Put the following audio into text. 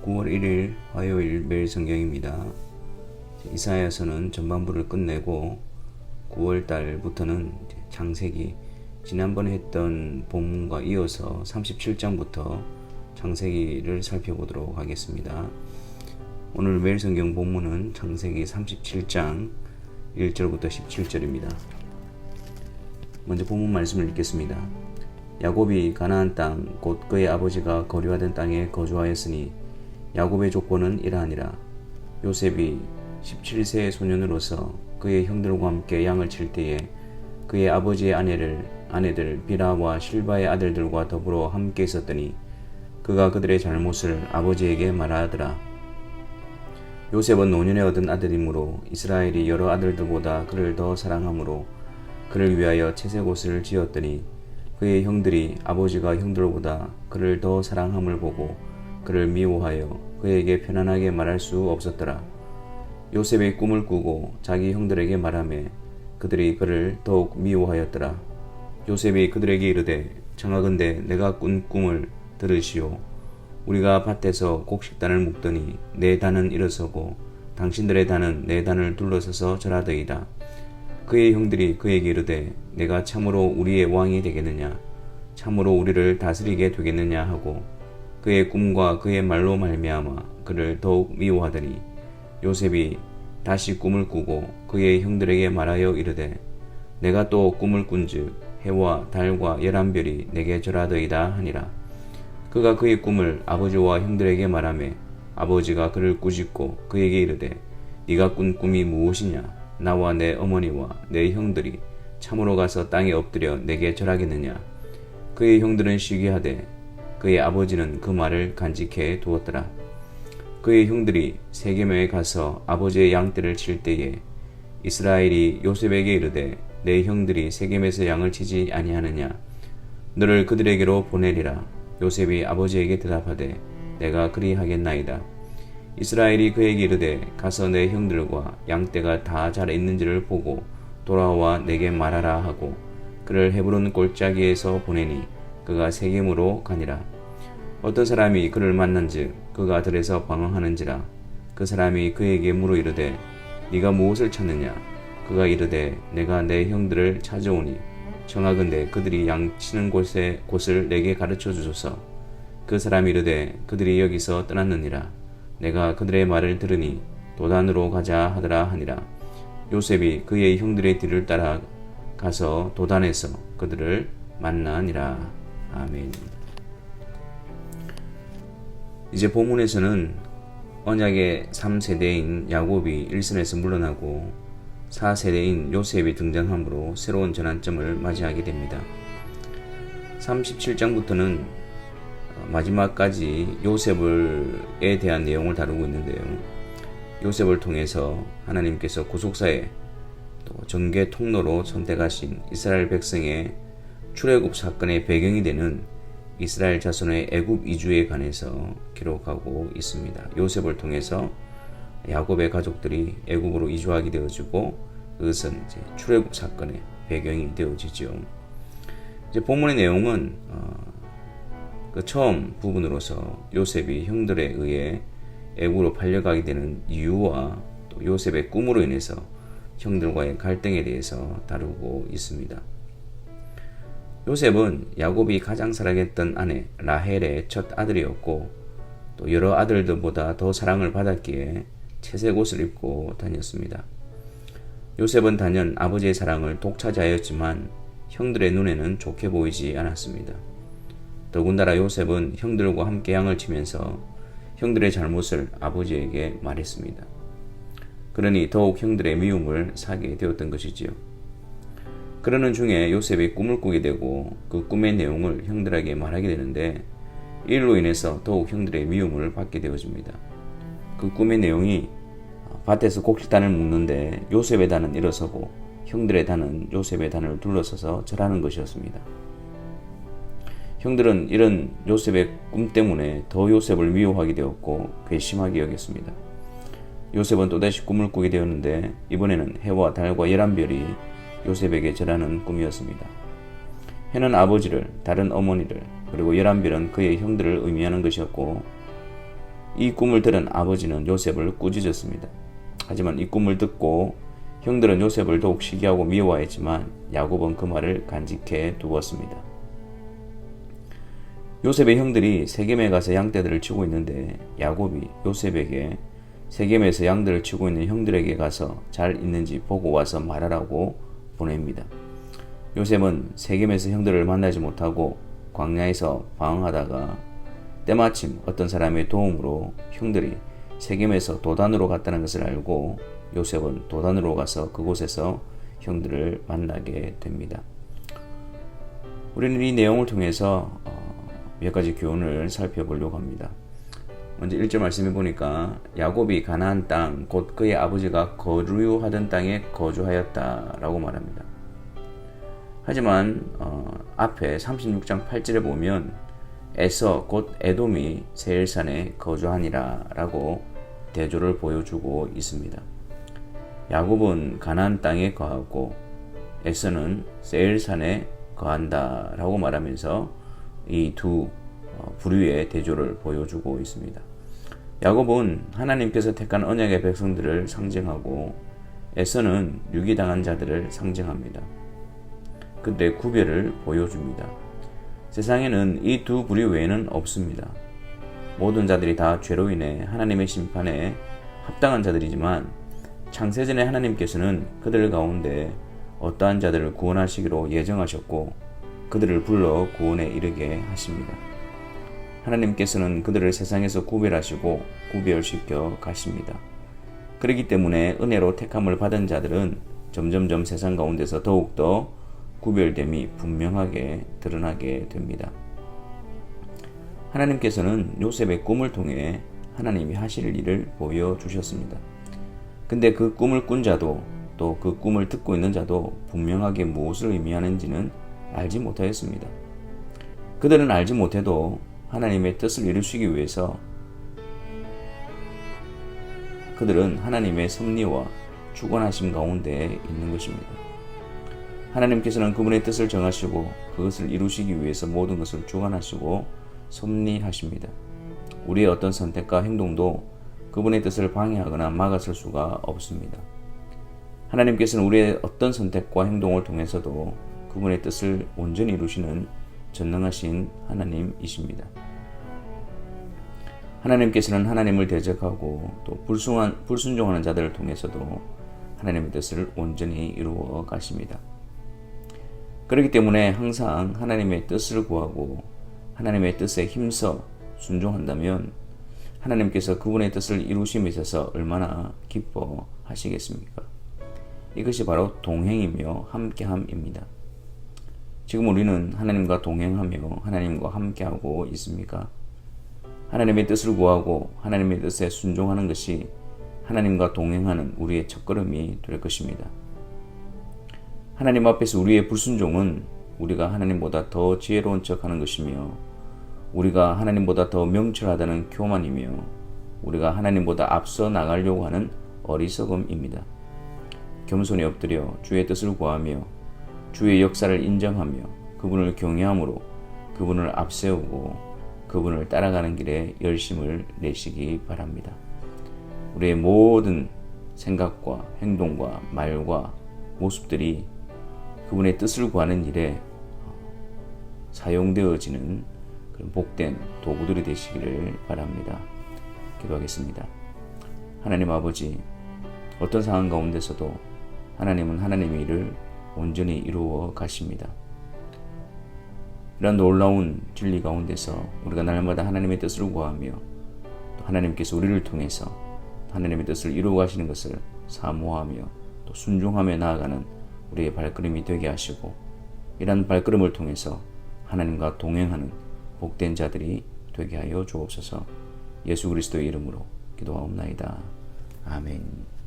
9월 1일 화요일 매일 성경입니다. 이사야서는 전반부를 끝내고 9월 달부터는 창세기, 지난번에 했던 본문과 이어서 37장부터 창세기를 살펴보도록 하겠습니다. 오늘 매일 성경 본문은 창세기 37장 1절부터 17절입니다. 먼저 본문 말씀을 읽겠습니다. 야곱이 가나안 땅 곧 그의 아버지가 거류하던 땅에 거주하였으니 야곱의 조건은 이러하니라. 요셉이 17세의 소년으로서 그의 형들과 함께 양을 칠 때에 그의 아버지의 아내들 비라와 실바의 아들들과 더불어 함께 있었더니 그가 그들의 잘못을 아버지에게 말하더라. 요셉은 노년에 얻은 아들이므로 이스라엘이 여러 아들들보다 그를 더 사랑하므로 그를 위하여 채색옷을 지었더니 그의 형들이 아버지가 형들보다 그를 더 사랑함을 보고 그를 미워하여 그에게 편안하게 말할 수 없었더라. 요셉이 꿈을 꾸고 자기 형들에게 말하매 그들이 그를 더욱 미워하였더라. 요셉이 그들에게 이르되 청하건대 내가 꾼 꿈을 들으시오. 우리가 밭에서 곡식단을 묶더니 내 단은 일어서고 당신들의 단은 내 단을 둘러서서 절하더이다. 그의 형들이 그에게 이르되 내가 참으로 우리의 왕이 되겠느냐, 참으로 우리를 다스리게 되겠느냐 하고 그의 꿈과 그의 말로 말미암아 그를 더욱 미워하더니 요셉이 다시 꿈을 꾸고 그의 형들에게 말하여 이르되 내가 또 꿈을 꾼즉 해와 달과 11별이 내게 절하더이다 하니라. 그가 그의 꿈을 아버지와 형들에게 말하매 아버지가 그를 꾸짖고 그에게 이르되 네가 꾼 꿈이 무엇이냐? 나와 내 어머니와 내 형들이 참으로 가서 땅에 엎드려 내게 절하겠느냐? 그의 형들은 시기하되 그의 아버지는 그 말을 간직해 두었더라. 그의 형들이 세겜에 가서 아버지의 양떼를 칠 때에 이스라엘이 요셉에게 이르되 내 형들이 세겜에서 양을 치지 아니하느냐? 너를 그들에게로 보내리라. 요셉이 아버지에게 대답하되 내가 그리하겠나이다. 이스라엘이 그에게 이르되 가서 내 형들과 양떼가 다 잘 있는지를 보고 돌아와 내게 말하라 하고 그를 헤브론 골짜기에서 보내니 그가 세겜으로 가니라. 어떤 사람이 그를 만난즉 그가 들에서 방황하는지라. 그 사람이 그에게 물어 이르되 네가 무엇을 찾느냐? 그가 이르되 내가 내 형들을 찾아오니 청하건대 그들이 양치는 곳을 내게 가르쳐 주소서. 그 사람이 이르되 그들이 여기서 떠났느니라. 내가 그들의 말을 들으니 도단으로 가자 하더라 하니라. 요셉이 그의 형들의 뒤를 따라 가서 도단에서 그들을 만나니라. 아멘. 이제 본문에서는 언약의 3세대인 야곱이 일선에서 물러나고 4세대인 요셉이 등장함으로 새로운 전환점을 맞이하게 됩니다. 37장부터는 마지막까지 요셉에 대한 내용을 다루고 있는데요. 요셉을 통해서 하나님께서 구속사의 또 전개 통로로 선택하신 이스라엘 백성의 출애굽 사건의 배경이 되는 이스라엘 자손의 애굽 이주에 관해서 기록하고 있습니다. 요셉을 통해서 야곱의 가족들이 애굽으로 이주하게 되어지고 그것은 이제 출애굽 사건의 배경이 되어지죠. 이제 본문의 내용은 그 처음 부분으로서 요셉이 형들에 의해 애굽으로 팔려가게 되는 이유와 또 요셉의 꿈으로 인해서 형들과의 갈등에 대해서 다루고 있습니다. 요셉은 야곱이 가장 사랑했던 아내 라헬의 첫 아들이었고 또 여러 아들들보다 더 사랑을 받았기에 채색 옷을 입고 다녔습니다. 요셉은 단연 아버지의 사랑을 독차지하였지만 형들의 눈에는 좋게 보이지 않았습니다. 더군다나 요셉은 형들과 함께 양을 치면서 형들의 잘못을 아버지에게 말했습니다. 그러니 더욱 형들의 미움을 사게 되었던 것이지요. 그러는 중에 요셉이 꿈을 꾸게 되고 그 꿈의 내용을 형들에게 말하게 되는데 이로 인해서 더욱 형들의 미움을 받게 되어집니다. 그 꿈의 내용이 밭에서 곡식단을 묶는데 요셉의 단은 일어서고 형들의 단은 요셉의 단을 둘러서서 절하는 것이었습니다. 형들은 이런 요셉의 꿈 때문에 더 요셉을 미워하게 되었고 괘씸하게 여겼습니다. 요셉은 또다시 꿈을 꾸게 되었는데 이번에는 해와 달과 11별이 요셉에게 절하는 꿈이었습니다. 해는 아버지를, 달은 어머니를, 그리고 11별은 그의 형들을 의미하는 것이었고 이 꿈을 들은 아버지는 요셉을 꾸짖었습니다. 하지만 이 꿈을 듣고 형들은 요셉을 더욱 시기하고 미워했지만 야곱은 그 말을 간직해 두었습니다. 요셉의 형들이 세겜에 가서 양떼들을 치고 있는데 야곱이 요셉에게 세겜에서 양들을 치고 있는 형들에게 가서 잘 있는지 보고 와서 말하라고 보냅니다. 요셉은 세겜에서 형들을 만나지 못하고 광야에서 방황하다가 때마침 어떤 사람의 도움으로 형들이 세겜에서 도단으로 갔다는 것을 알고 요셉은 도단으로 가서 그곳에서 형들을 만나게 됩니다. 우리는 이 내용을 통해서 몇 가지 교훈을 살펴보려고 합니다. 먼저 1절 말씀해 보니까 야곱이 가나안 땅 곧 그의 아버지가 거주하던 땅에 거주하였다라고 말합니다. 하지만 앞에 36장 8절에 보면 에서 곧 에돔이 세일산에 거주하니라 라고 대조를 보여주고 있습니다. 야곱은 가나안 땅에 거하고 에서는 세일산에 거한다 라고 말하면서 이 두 부류의 대조를 보여주고 있습니다. 야곱은 하나님께서 택한 언약의 백성들을 상징하고 에서는 유기당한 자들을 상징합니다. 그때 구별을 보여줍니다. 세상에는 이 두 부류 외에는 없습니다. 모든 자들이 다 죄로 인해 하나님의 심판에 합당한 자들이지만 창세전에 하나님께서는 그들 가운데 어떠한 자들을 구원하시기로 예정하셨고 그들을 불러 구원에 이르게 하십니다. 하나님께서는 그들을 세상에서 구별하시고 구별시켜 가십니다. 그렇기 때문에 은혜로 택함을 받은 자들은 점점점 세상 가운데서 더욱더 구별됨이 분명하게 드러나게 됩니다. 하나님께서는 요셉의 꿈을 통해 하나님이 하실 일을 보여주셨습니다. 근데 그 꿈을 꾼 자도 또 그 꿈을 듣고 있는 자도 분명하게 무엇을 의미하는지는 알지 못하였습니다. 그들은 알지 못해도 하나님의 뜻을 이루시기 위해서 그들은 하나님의 섭리와 주관하심 가운데 있는 것입니다. 하나님께서는 그분의 뜻을 정하시고 그것을 이루시기 위해서 모든 것을 주관하시고 섭리하십니다. 우리의 어떤 선택과 행동도 그분의 뜻을 방해하거나 막아설 수가 없습니다. 하나님께서는 우리의 어떤 선택과 행동을 통해서도 그분의 뜻을 온전히 이루시는 전능하신 하나님이십니다. 하나님께서는 하나님을 대적하고 또 불순종하는 자들을 통해서도 하나님의 뜻을 온전히 이루어 가십니다. 그렇기 때문에 항상 하나님의 뜻을 구하고 하나님의 뜻에 힘써 순종한다면 하나님께서 그분의 뜻을 이루심에 있어서 얼마나 기뻐하시겠습니까? 이것이 바로 동행이며 함께함입니다. 지금 우리는 하나님과 동행하며 하나님과 함께하고 있습니까? 하나님의 뜻을 구하고 하나님의 뜻에 순종하는 것이 하나님과 동행하는 우리의 첫걸음이 될 것입니다. 하나님 앞에서 우리의 불순종은 우리가 하나님보다 더 지혜로운 척하는 것이며 우리가 하나님보다 더 명철하다는 교만이며 우리가 하나님보다 앞서 나가려고 하는 어리석음입니다. 겸손히 엎드려 주의 뜻을 구하며 주의 역사를 인정하며 그분을 경외함으로 그분을 앞세우고 그분을 따라가는 길에 열심을 내시기 바랍니다. 우리의 모든 생각과 행동과 말과 모습들이 그분의 뜻을 구하는 일에 사용되어지는 그런 복된 도구들이 되시기를 바랍니다. 기도하겠습니다. 하나님 아버지, 어떤 상황 가운데서도 하나님은 하나님의 일을 온전히 이루어 가십니다. 이런 놀라운 진리 가운데서 우리가 날마다 하나님의 뜻을 구하며 또 하나님께서 우리를 통해서 하나님의 뜻을 이루어 가시는 것을 사모하며 또 순종하며 나아가는 우리의 발걸음이 되게 하시고 이러한 발걸음을 통해서 하나님과 동행하는 복된 자들이 되게 하여 주옵소서. 예수 그리스도의 이름으로 기도하옵나이다. 아멘.